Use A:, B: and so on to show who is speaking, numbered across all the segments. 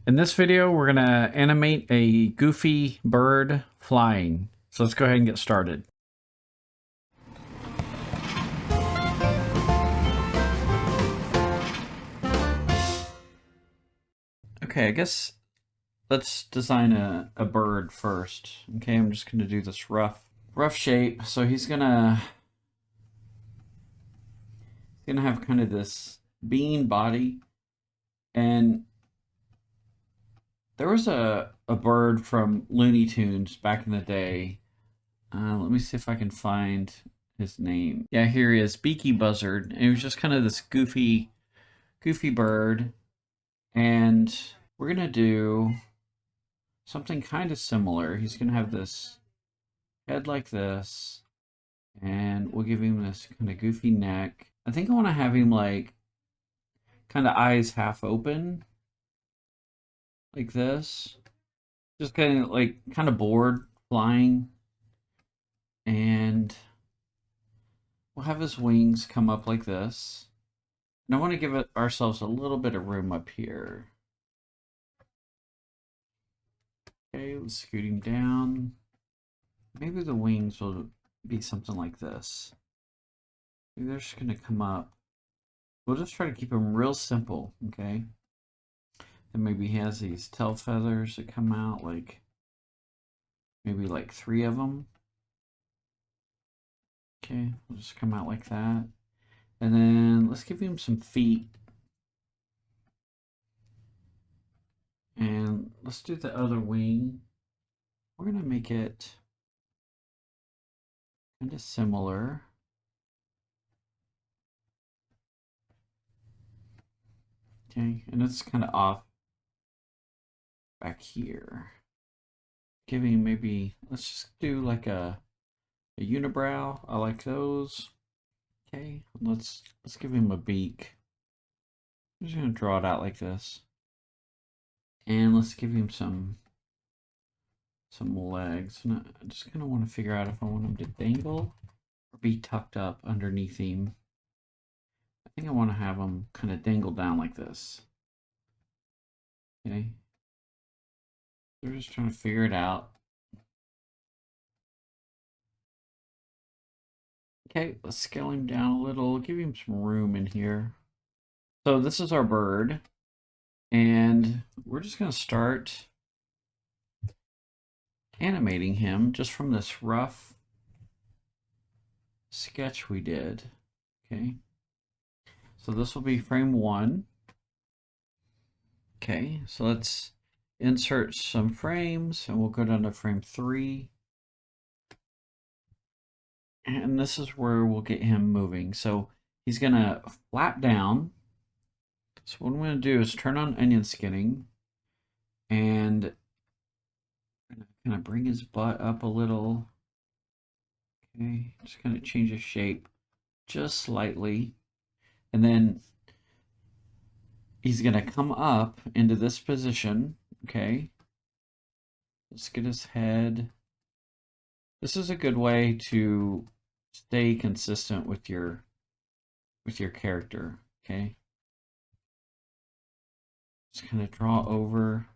A: In this video, we're going to animate a goofy bird flying. So let's go ahead and get started. Okay, I guess let's design a bird first. Okay, I'm just going to do this rough shape. So he's gonna have kind of this bean body, and there was a bird from Looney Tunes back in the day. Let me see if I can find his name. Yeah, here he is, Beaky Buzzard. And he was just kind of this goofy bird. And we're gonna do something kind of similar. He's gonna have this head like this, and we'll give him this kind of goofy neck. I think I want to have him like kind of eyes half open, like this. Just kind of bored flying, and we'll have his wings come up like this. And I want to give ourselves a little bit of room up here. Okay, let's scoot him down. Maybe the wings will be something like this. Maybe they're just going to come up. We'll just try to keep them real simple, okay? And maybe he has these tail feathers that come out, like maybe like 3 of them. Okay, we'll just come out like that. And then let's give him some feet. And let's do the other wing. We're going to make it kind of similar. Okay, and it's kind of off back here. Giving maybe, let's just do like a unibrow. I like those. Okay, let's give him a beak. I'm just gonna draw it out like this. And let's give him some legs. And I just kind of want to figure out if I want him to dangle or be tucked up underneath him. I think I want to have him kind of dangle down like this. Okay. We're just trying to figure it out. Okay, let's scale him down a little, give him some room in here. So this is our bird, and we're just going to start animating him just from this rough sketch we did. Okay, so this will be frame 1. Okay, so let's insert some frames, and we'll go down to frame 3. And this is where we'll get him moving. So he's going to flap down. So what I'm going to do is turn on onion skinning, and kind of bring his butt up a little. Okay, just kind of change his shape just slightly. And then he's going to come up into this position. Okay, let's get his head. This is a good way to stay consistent with your character. Okay, just kind of draw over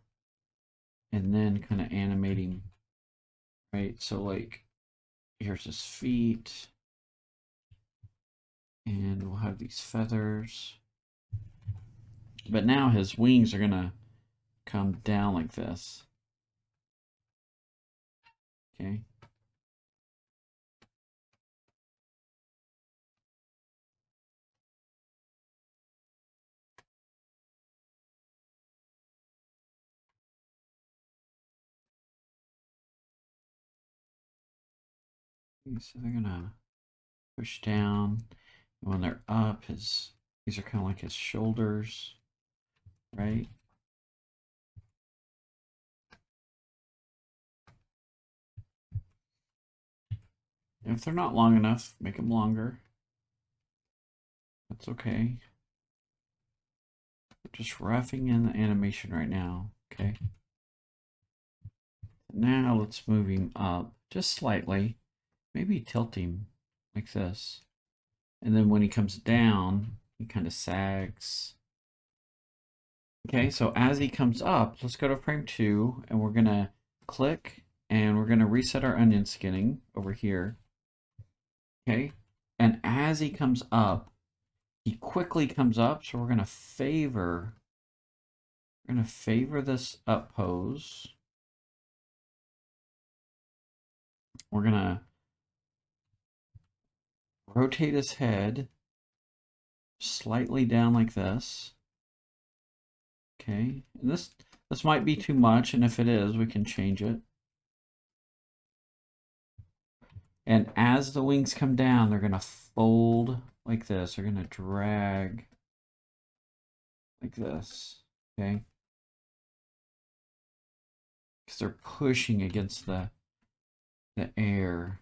A: and then kind of animating, right? So like here's his feet, and we'll have these feathers, but now his wings are gonna come down like this. Okay, so they're gonna push down. When they're up, these are kind of like his shoulders, right? If they're not long enough, make them longer. That's okay. We're just roughing in the animation right now, okay? Now let's move him up just slightly, maybe tilt him like this. And then when he comes down, he kind of sags. Okay, so as he comes up, let's go to frame 2, and we're going to click, and we're going to reset our onion skinning over here. Okay, and as he comes up, he quickly comes up, so we're going to favor this up pose. We're going to rotate his head slightly down like this. Okay, and this might be too much, and if it is, we can change it. And as the wings come down, they're going to fold like this. They're going to drag like this, okay? Because they're pushing against the air.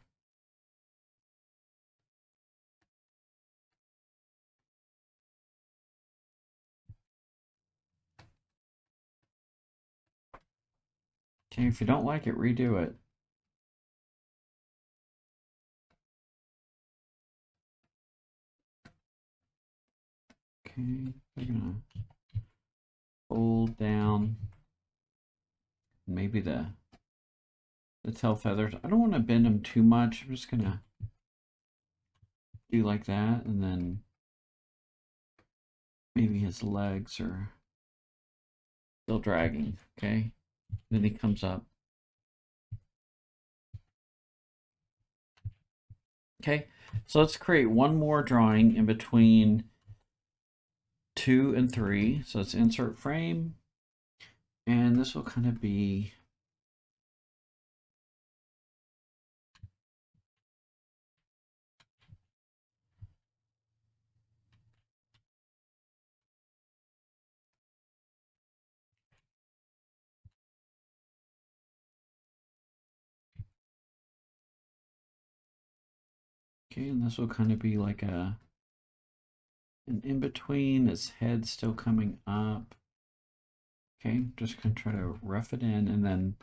A: Okay, if you don't like it, redo it. Okay, they're gonna fold down. Maybe the tail feathers. I don't want to bend them too much. I'm just gonna do like that, and then maybe his legs are still dragging. Okay, then he comes up. Okay, so let's create one more drawing in between 2 and 3. So let's insert frame, and this will kind of be okay, and this will kind of be like an in between. His head still coming up. Okay, just gonna try to rough it in, and then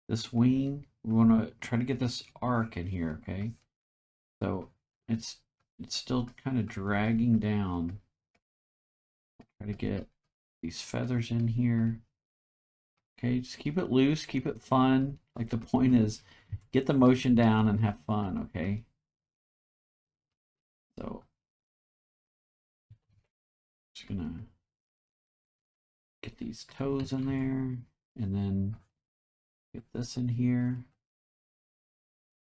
A: this wing, we want to try to get this arc in here. Okay, so it's still kind of dragging down. Try to get these feathers in here. Okay, just keep it loose, keep it fun. Like the point is, get the motion down and have fun. Okay, so just gonna get these toes in there, and then get this in here.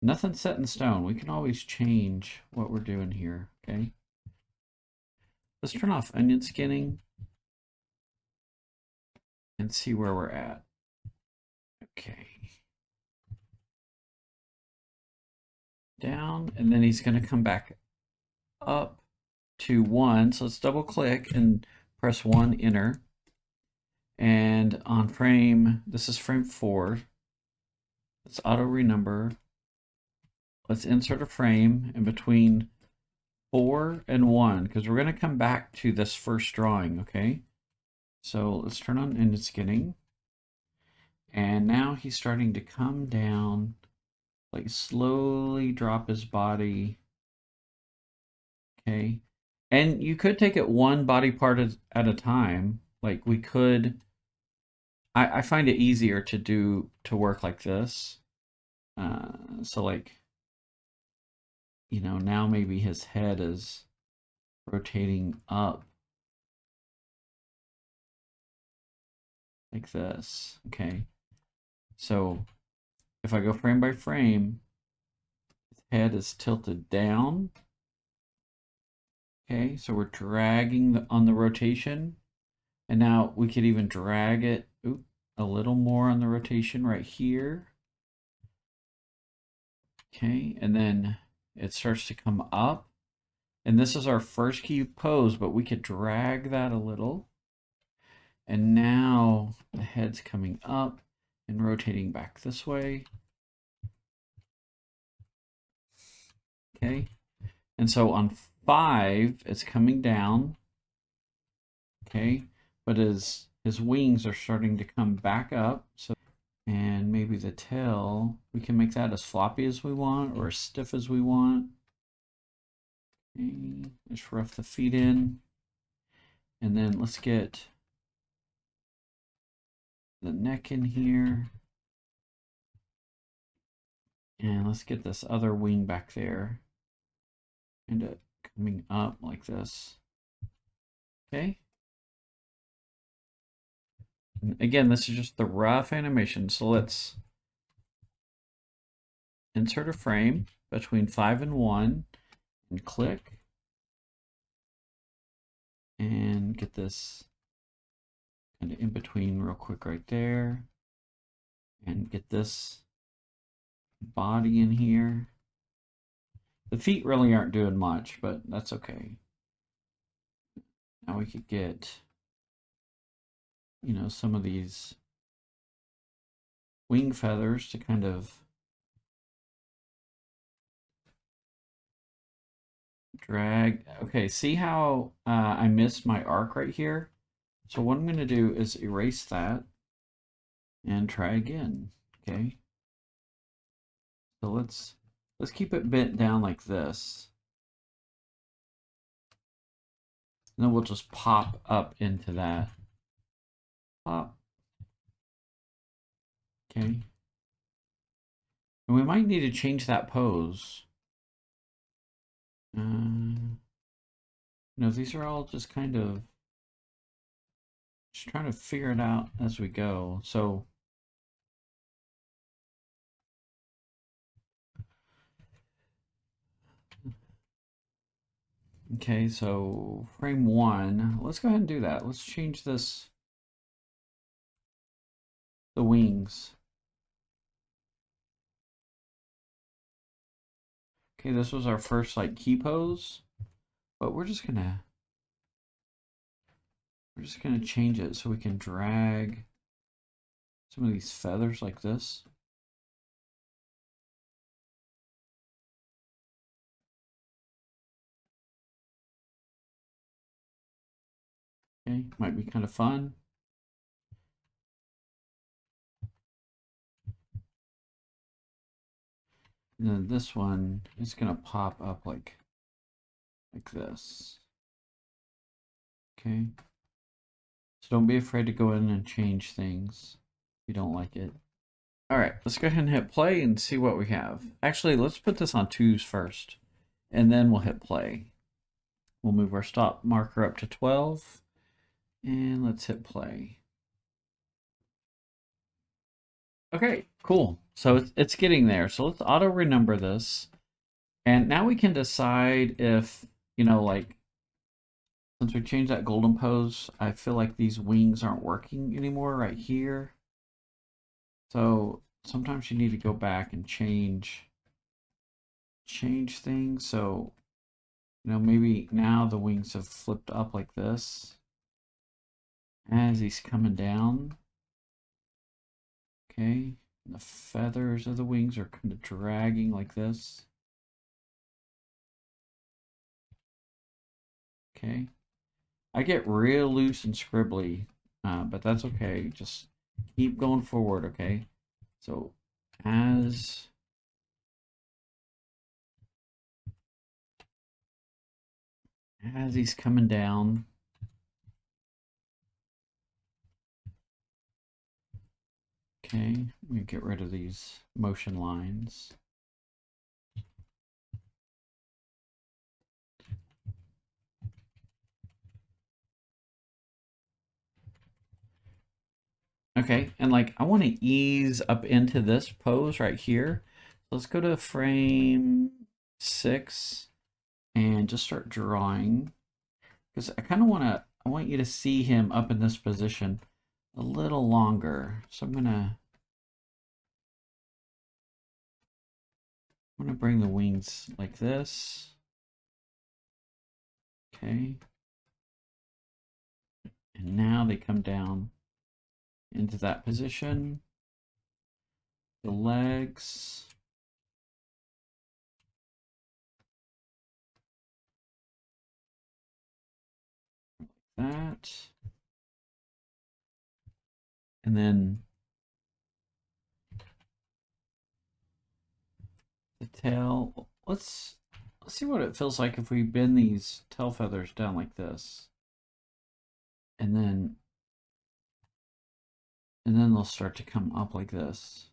A: Nothing's set in stone. We can always change what we're doing here, okay? Let's turn off onion skinning and see where we're at. Okay. Down, and then he's going to come back up to 1. So let's double click and press 1, enter. And on frame, this is frame 4. Let's auto renumber. Let's insert a frame in between 4 and 1, because we're going to come back to this first drawing, okay? So let's turn on onion skinning. And now he's starting to come down, like slowly drop his body. Okay. And you could take it one body part at a time. Like we could, I find it easier to work like this. So like, you know, now maybe his head is rotating up like this. Okay. So if I go frame by frame, his head is tilted down. Okay, so we're dragging on the rotation. And now we could even drag it a little more on the rotation right here. Okay, and then it starts to come up. And this is our first key pose, but we could drag that a little. And now the head's coming up and rotating back this way. Okay, and so on 5, it's coming down. Okay, but his wings are starting to come back up. So, and maybe the tail, we can make that as floppy as we want or as stiff as we want. Okay, just rough the feet in. And then let's get the neck in here. And let's get this other wing back there. And coming up like this. Okay. And again, this is just the rough animation. So let's insert a frame between 5 and 1 and click. And get this kind of in between real quick right there. And get this body in here. The feet really aren't doing much, but that's okay. Now we could get, you know, some of these wing feathers to kind of drag. Okay, see how I missed my arc right here? So what I'm going to do is erase that and try again. Okay. So let's keep it bent down like this. And then we'll just pop up into that. Pop. Okay. And we might need to change that pose. No, these are all just kind of just trying to figure it out as we go. So okay, so frame 1. Let's go ahead and do that. Let's change this, the wings. Okay, this was our first like key pose, but we're just gonna change it so we can drag some of these feathers like this. Okay, might be kind of fun. And then this one is gonna pop up like this. Okay. So don't be afraid to go in and change things if you don't like it. All right, let's go ahead and hit play and see what we have. Actually, let's put this on 2s first, and then we'll hit play. We'll move our stop marker up to 12, and let's hit play. Okay, cool. So it's getting there. So let's auto renumber this. And now we can decide if, you know, like, since we changed that golden pose, I feel like these wings aren't working anymore right here. So sometimes you need to go back and change things. So, you know, maybe now the wings have flipped up like this as he's coming down. Okay. And the feathers of the wings are kind of dragging like this. Okay. I get real loose and scribbly, but that's okay. Just keep going forward, okay? So as he's coming down, okay, we get rid of these motion lines. Okay, and like I want to ease up into this pose right here. Let's go to frame 6 and just start drawing, because I kind of I want you to see him up in this position a little longer. So I'm gonna bring the wings like this. Okay. And now they come down into that position. The legs. That. And then the tail. Let's see what it feels like if we bend these tail feathers down like this. And then And then they'll start to come up like this.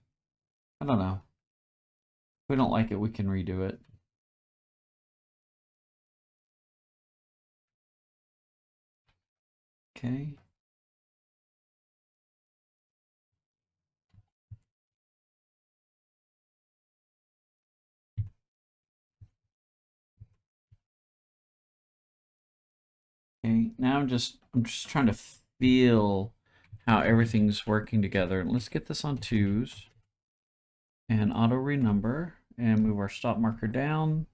A: I don't know. If we don't like it, we can redo it. Okay. Okay, now I'm just trying to feel how everything's working together. Let's get this on 2s and auto renumber and move our stop marker down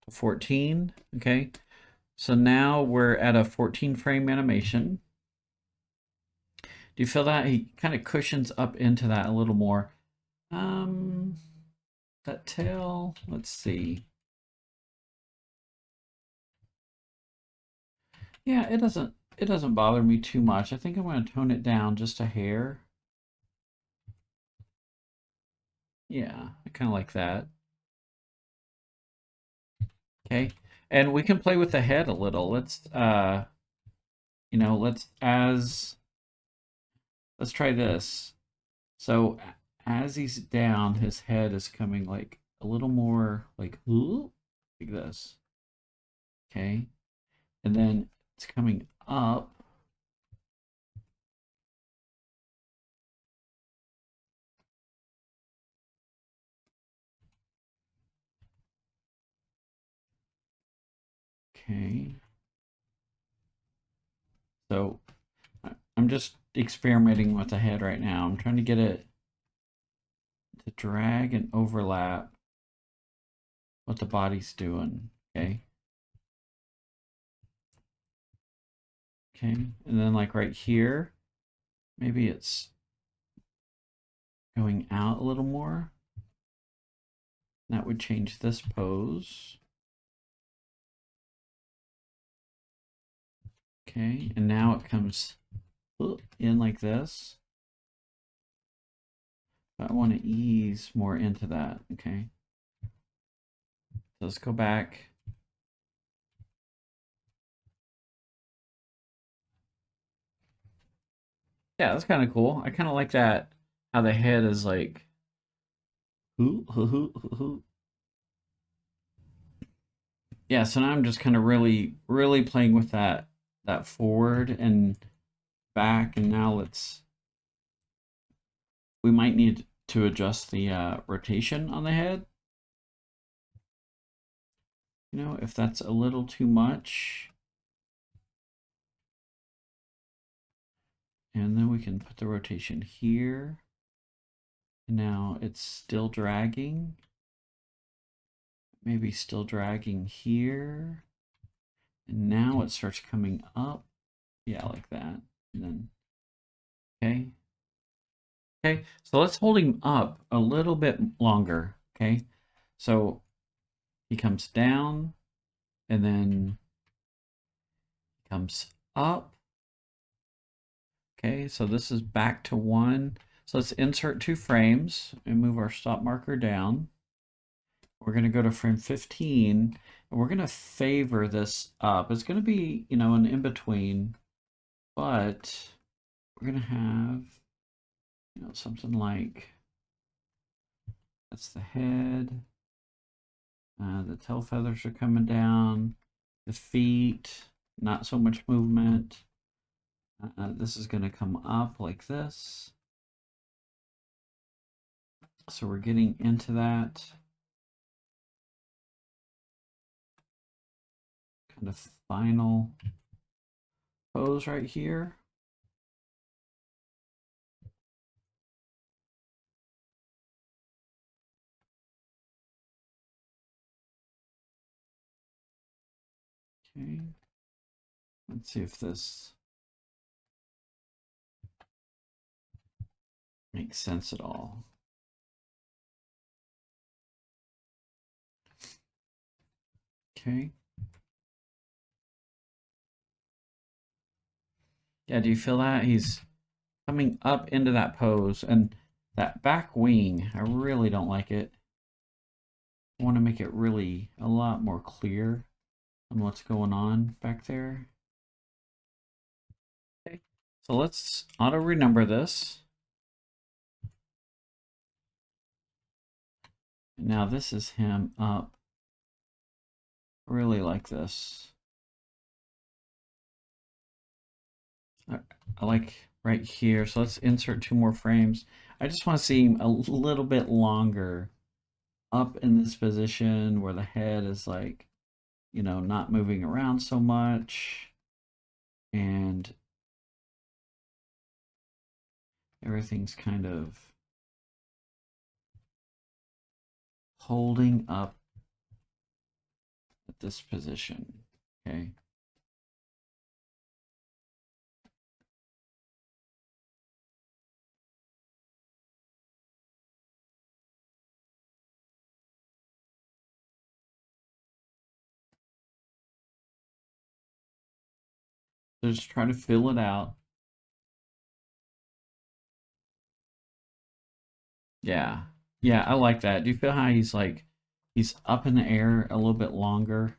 A: to 14. Okay, so now we're at a 14 frame animation. Do you feel that he kind of cushions up into that a little more? That tail, let's see. Yeah, it doesn't bother me too much. I think I'm going to tone it down just a hair. Yeah, I kind of like that. Okay. And we can play with the head a little. Let's let's try this. So as he's down, his head is coming like a little more like ooh, like this. Okay. And then it's coming up. Okay. So I'm just experimenting with the head right now. I'm trying to get it to drag and overlap what the body's doing. Okay. Okay. And then like right here, maybe it's going out a little more. That would change this pose. Okay, and now it comes in like this. But I want to ease more into that. Okay. So let's go back. Yeah, that's kind of cool. I kind of like that, how the head is like, yeah, so now I'm just kind of really playing with that forward and back, and now we might need to adjust the rotation on the head. You know, if that's a little too much. And then we can put the rotation here. Now it's still dragging. Maybe still dragging here. And now it starts coming up. Yeah, like that. And then, okay. Okay, so let's hold him up a little bit longer. Okay, so he comes down and then comes up. Okay, so this is back to 1. So let's insert 2 frames and move our stop marker down. We're going to go to frame 15 and we're going to favor this up. It's going to be, an in-between, but we're going to have, something like, that's the head. The tail feathers are coming down. The feet, not so much movement. This is going to come up like this. So we're getting into that kind of final pose right here. Okay. Let's see if this makes sense at all. Okay. Yeah, do you feel that? He's coming up into that pose, and that back wing, I really don't like it. I want to make it really a lot more clear on what's going on back there. Okay. So let's auto renumber this. Now this is him up really like this. I like right here. So let's insert 2 more frames. I just want to see him a little bit longer up in this position where the head is like, you know, not moving around so much. And everything's kind of holding up at this position. Okay. So just try to fill it out. Yeah. Yeah, I like that. Do you feel how he's like, he's up in the air a little bit longer?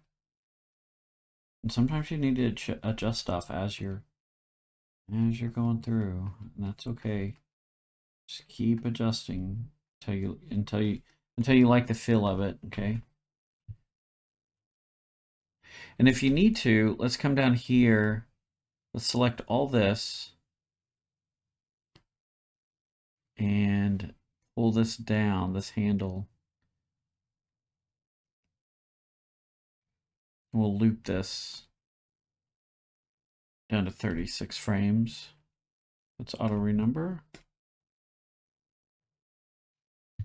A: And sometimes you need to adjust stuff as you're going through, and that's okay. Just keep adjusting until you like the feel of it, okay? And if you need to, let's come down here. Let's select all this and pull this down, this handle. We'll loop this down to 36 frames. Let's auto renumber.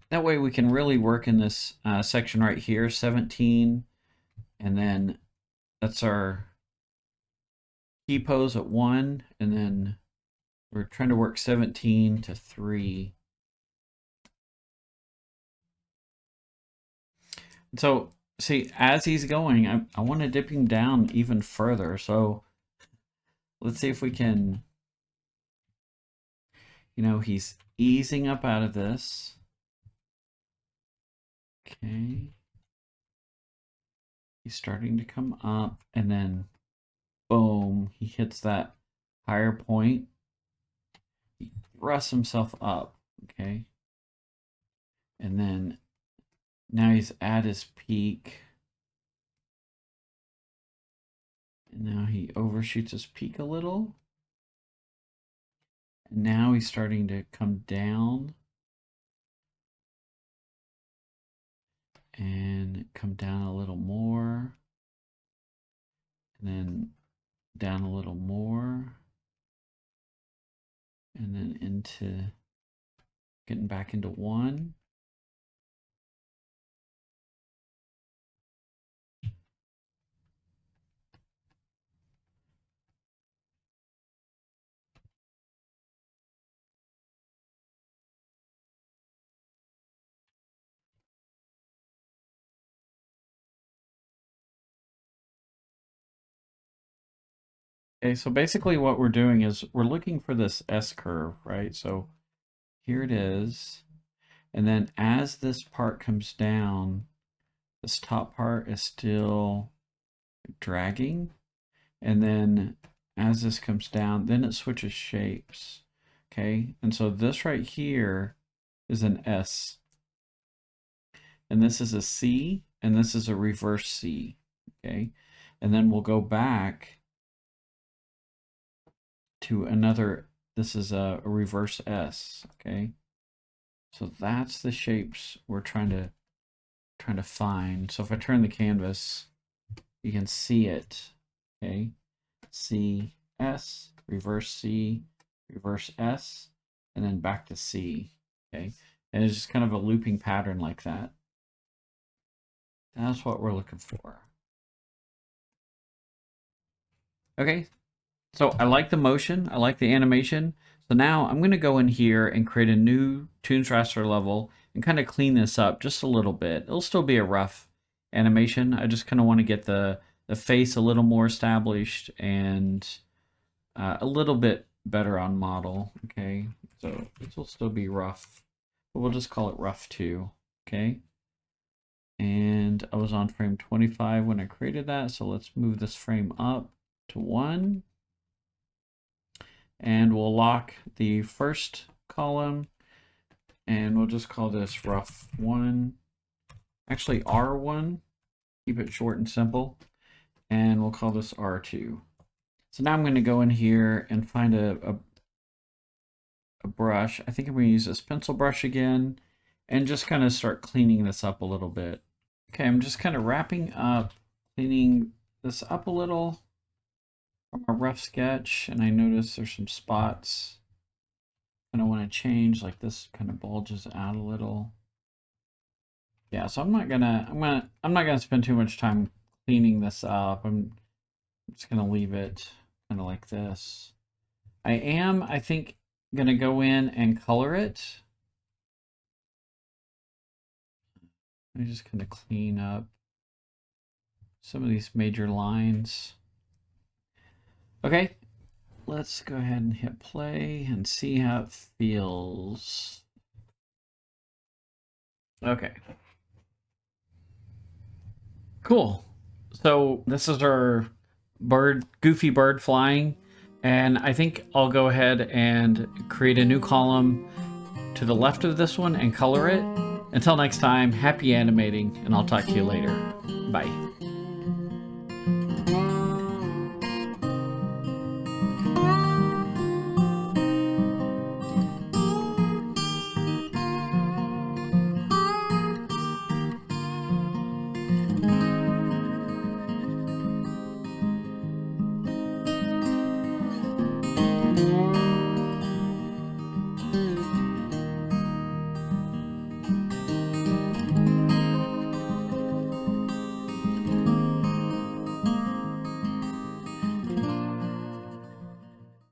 A: That way we can really work in this section right here, 17, and then that's our key pose at 1, and then we're trying to work 17 to 3. So, see, as he's going, I want to dip him down even further. So, let's see if we can, you know, he's easing up out of this. Okay. He's starting to come up, and then, boom, he hits that higher point. He thrusts himself up, okay? And then, now he's at his peak. And now he overshoots his peak a little. And now he's starting to come down. And come down a little more. And then down a little more. And then into getting back into 1. Okay, so basically what we're doing is we're looking for this S curve, right? So here it is. And then as this part comes down, this top part is still dragging. And then as this comes down, then it switches shapes. Okay, and so this right here is an S. And this is a C, and this is a reverse C. Okay, and then we'll go back to another, this is a reverse S, okay? So that's the shapes we're trying to find. So if I turn the canvas, you can see it, okay? C, S, reverse S, and then back to C, okay? And it's just kind of a looping pattern like that. That's what we're looking for. Okay, so I like the motion, I like the animation. So now I'm going to go in here and create a new Toonz raster level and kind of clean this up just a little bit. It'll still be a rough animation. I just kind of want to get the face a little more established and a little bit better on model. Okay, so this will still be rough, but we'll just call it rough 2. Okay, and I was on frame 25 when I created that, so let's move this frame up to 1. And we'll lock the first column, and we'll just call this rough 1. Actually, R1. Keep it short and simple. And we'll call this R2. So now I'm going to go in here and find a brush. I think I'm going to use this pencil brush again and just kind of start cleaning this up a little bit. Okay, I'm just kind of wrapping up, cleaning this up a little from a rough sketch, and I notice there's some spots I don't want to change, like this kind of bulges out a little. Yeah, so I'm not gonna spend too much time cleaning this up. I'm just gonna leave it kind of like this. I think, gonna go in and color it. Let me just kind of clean up some of these major lines. Okay, let's go ahead and hit play and see how it feels. Okay. Cool. So this is our goofy bird flying. And I think I'll go ahead and create a new column to the left of this one and color it. Until next time, happy animating, and I'll talk to you later. Bye.